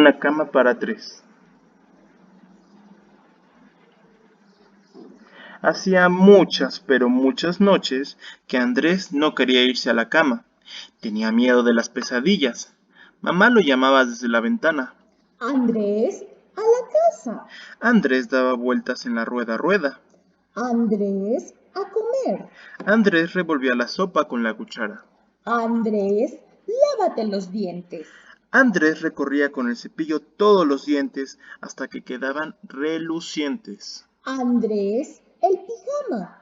una cama para tres. Hacía muchas, pero muchas noches que Andrés no quería irse a la cama. Tenía miedo de las pesadillas. Mamá lo llamaba desde la ventana. Andrés, a la casa. Andrés daba vueltas en la rueda. Andrés, a comer. Andrés revolvía la sopa con la cuchara. Andrés, lávate los dientes. Andrés recorría con el cepillo todos los dientes hasta que quedaban relucientes. Andrés, el pijama.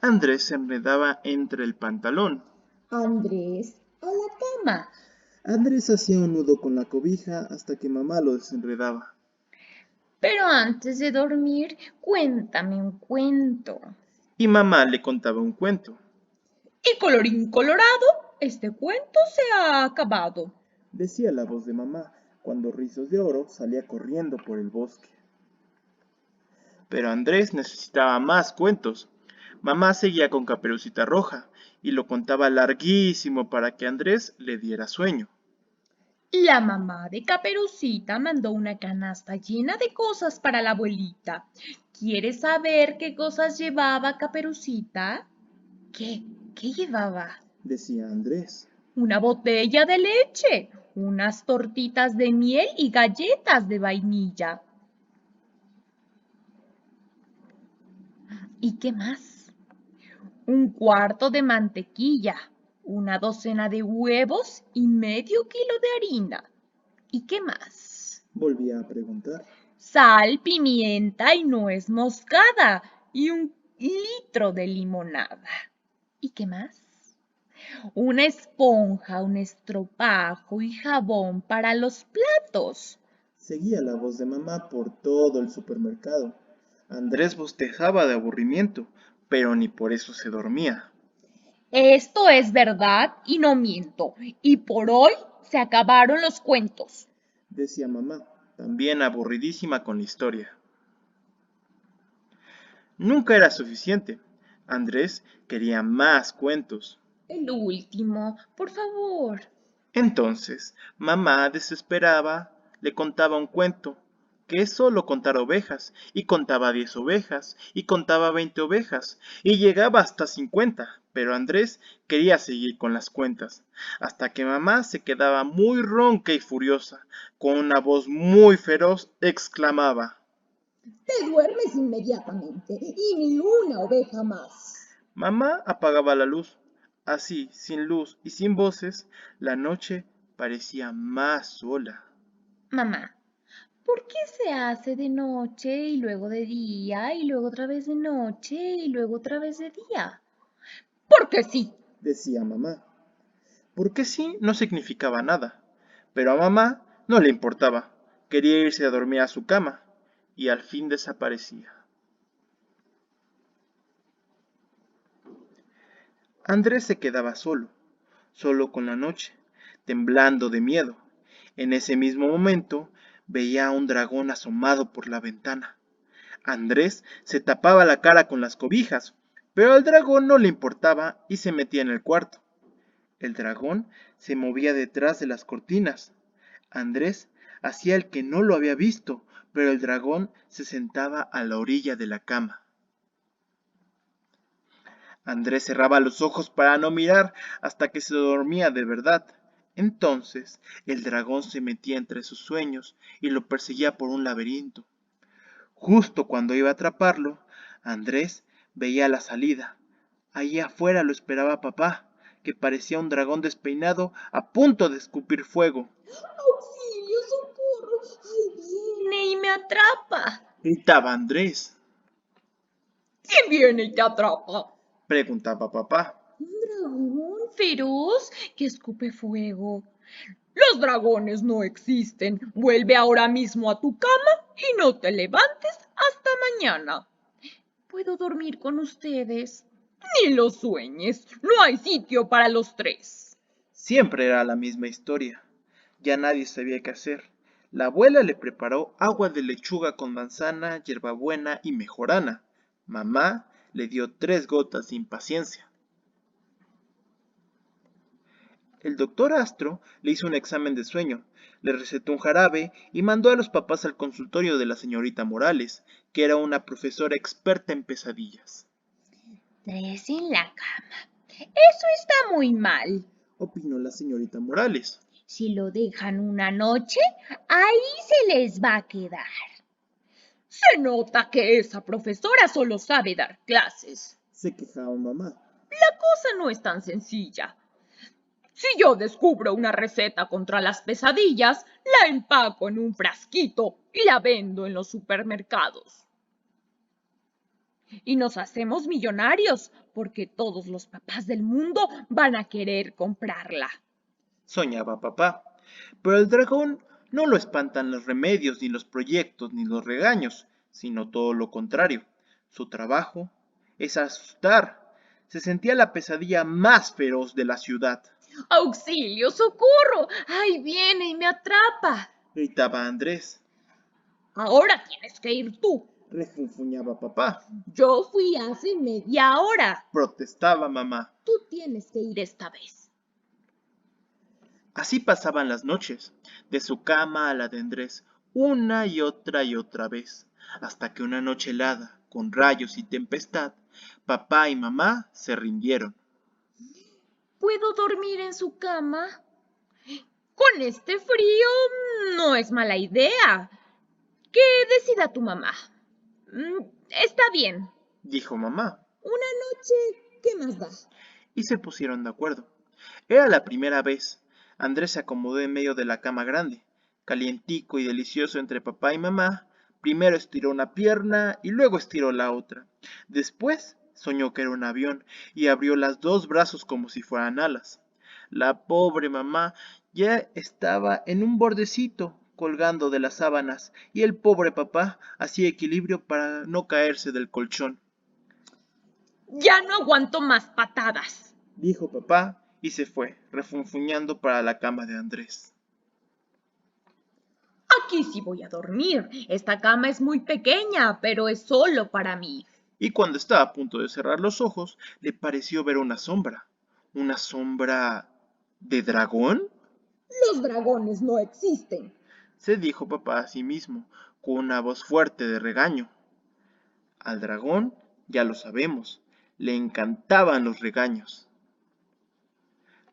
Andrés se enredaba entre el pantalón. Andrés, a la cama. Andrés hacía un nudo con la cobija hasta que mamá lo desenredaba. Pero antes de dormir, cuéntame un cuento. Y mamá le contaba un cuento. Y colorín colorado, este cuento se ha acabado, Decía la voz de mamá cuando Rizos de Oro salía corriendo por el bosque. Pero Andrés necesitaba más cuentos. Mamá seguía con Caperucita Roja y lo contaba larguísimo para que Andrés le diera sueño. La mamá de Caperucita mandó una canasta llena de cosas para la abuelita. ¿Quieres saber qué cosas llevaba Caperucita? ¿Qué llevaba? Decía Andrés. Una botella de leche, unas tortitas de miel y galletas de vainilla. ¿Y qué más? Un cuarto de mantequilla, una docena de huevos y medio kilo de harina. ¿Y qué más? Volvía a preguntar. Sal, pimienta y nuez moscada y un litro de limonada. ¿Y qué más? Una esponja, un estropajo y jabón para los platos. Seguía la voz de mamá por todo el supermercado. Andrés bostezaba de aburrimiento, pero ni por eso se dormía. Esto es verdad y no miento. Y por hoy se acabaron los cuentos. Decía mamá, también aburridísima con la historia. Nunca era suficiente. Andrés quería más cuentos. El último, por favor. Entonces, mamá desesperaba, le contaba un cuento, que es solo contar ovejas, y contaba 10 ovejas, y contaba 20 ovejas, y llegaba hasta 50, pero Andrés quería seguir con las cuentas, hasta que mamá se quedaba muy ronca y furiosa, con una voz muy feroz, exclamaba: Te duermes inmediatamente y ni una oveja más. Mamá apagaba la luz. Así, sin luz y sin voces, la noche parecía más sola. Mamá, ¿por qué se hace de noche y luego de día y luego otra vez de noche y luego otra vez de día? Porque sí. Decía mamá. Porque sí no significaba nada, pero a mamá no le importaba. Quería irse a dormir a su cama y al fin desaparecía. Andrés se quedaba solo, solo con la noche, temblando de miedo. En ese mismo momento veía a un dragón asomado por la ventana. Andrés se tapaba la cara con las cobijas, pero al dragón no le importaba y se metía en el cuarto. El dragón se movía detrás de las cortinas. Andrés hacía el que no lo había visto, pero el dragón se sentaba a la orilla de la cama. Andrés cerraba los ojos para no mirar hasta que se dormía de verdad. Entonces el dragón se metía entre sus sueños y lo perseguía por un laberinto. Justo cuando iba a atraparlo, Andrés veía la salida. Allí afuera lo esperaba papá, que parecía un dragón despeinado a punto de escupir fuego. ¡Auxilio, socorro! ¡Ay, Viene y me atrapa. Gritaba Andrés. ¿Quién viene y te atrapa? Preguntaba papá. un dragón! Feroz que escupe fuego. Los dragones no existen. Vuelve ahora mismo a tu cama y no te levantes hasta mañana. ¿Puedo dormir con ustedes? Ni lo sueñes. No hay sitio para los tres. Siempre era la misma historia. Ya nadie sabía qué hacer. La abuela le preparó agua de lechuga con manzana, hierbabuena y mejorana. Mamá le dio 3 gotas de impaciencia. El doctor Astro le hizo un examen de sueño, le recetó un jarabe y mandó a los papás al consultorio de la señorita Morales, que era una profesora experta en pesadillas. 3 en la cama. Eso está muy mal. Opinó la señorita Morales. Si lo dejan una noche, ahí se les va a quedar. Se nota que esa profesora solo sabe dar clases. Se quejaba mamá. La cosa no es tan sencilla. Si yo descubro una receta contra las pesadillas, la empaco en un frasquito y la vendo en los supermercados. Y nos hacemos millonarios porque todos los papás del mundo van a querer comprarla. Soñaba papá. Pero el dragón no lo espantan los remedios, ni los proyectos, ni los regaños, sino todo lo contrario. Su trabajo es asustar. Se sentía la pesadilla más feroz de la ciudad. ¡Auxilio, socorro! ¡Ahí viene y me atrapa! Gritaba Andrés. Ahora tienes que ir tú. Refunfuñaba papá. Yo fui hace media hora. Protestaba mamá. Tú tienes que ir Esta vez. Así pasaban las noches, de su cama a la de Andrés, una y otra vez, hasta que una noche helada, con rayos y tempestad, papá y mamá se rindieron. ¿Puedo dormir en su cama? Con este frío no es mala idea. Que decida tu mamá. Está bien. Dijo mamá, una noche. ¿Qué más da? y se pusieron de acuerdo. Era la primera vez. Andrés se acomodó en medio de la cama grande, calientico y delicioso entre papá y mamá. Primero estiró una pierna y luego estiró la otra. Después soñó que era un avión y abrió los dos brazos como si fueran alas. La pobre mamá ya estaba en un bordecito colgando de las sábanas y el pobre papá hacía equilibrio para no caerse del colchón. Ya no aguanto más patadas. Dijo papá y se fue, refunfuñando para la cama de Andrés. Aquí sí voy a dormir. Esta cama es muy pequeña, pero es solo para mí. Y cuando estaba a punto de cerrar los ojos, le pareció ver una sombra. ¿Una sombra de dragón? Los dragones no existen. Se dijo papá a sí mismo, con una voz fuerte de regaño. Al dragón, ya lo sabemos, le encantaban los regaños.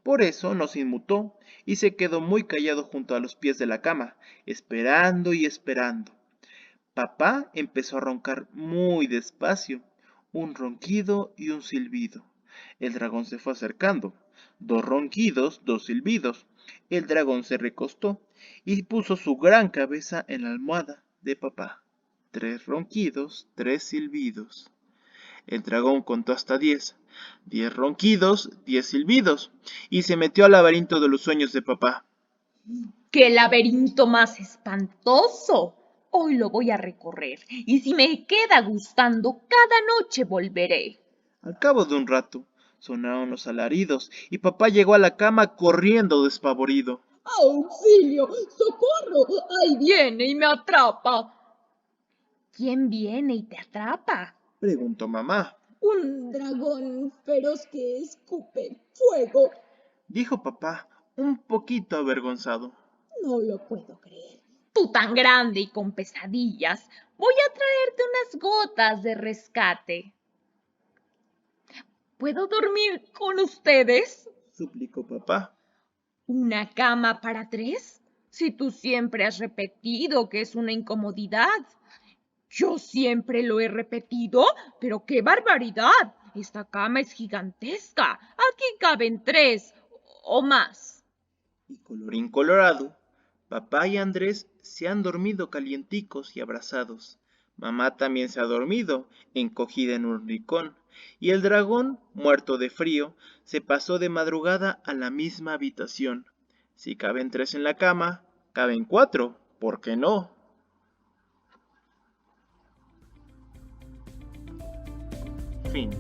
Por eso no se inmutó y se quedó muy callado junto a los pies de la cama, esperando y esperando. Papá empezó a roncar muy despacio, un ronquido y un silbido. El dragón se fue acercando. 2 ronquidos, 2 silbidos. El dragón se recostó y puso su gran cabeza en la almohada de papá. 3 ronquidos, 3 silbidos. El dragón contó hasta 10. 10 ronquidos, 10 silbidos. Y se metió al laberinto de los sueños de papá. ¡Qué laberinto más espantoso! Hoy lo voy a recorrer y si me queda gustando, cada noche volveré. Al cabo de un rato, sonaron los alaridos y papá llegó a la cama corriendo despavorido. ¡Auxilio! ¡Socorro! ¡Ahí Viene y me atrapa. ¿Quién viene y te atrapa? Preguntó mamá. un dragón feroz que escupe fuego! Dijo papá, un poquito avergonzado. No lo puedo creer. Tú tan grande y con pesadillas, voy a traerte unas gotas de rescate. ¿Puedo dormir con ustedes? Suplicó papá. ¿Una cama para 3? Si tú siempre has repetido que es una incomodidad. Yo siempre lo he repetido, pero ¡qué barbaridad! Esta cama es gigantesca. Aquí caben 3 o más. Y colorín colorado, papá y Andrés se han dormido calienticos y abrazados. Mamá también se ha dormido, encogida en un rincón. Y el dragón, muerto de frío, se pasó de madrugada a la misma habitación. Si caben 3 en la cama, caben 4, ¿por qué no? Fin.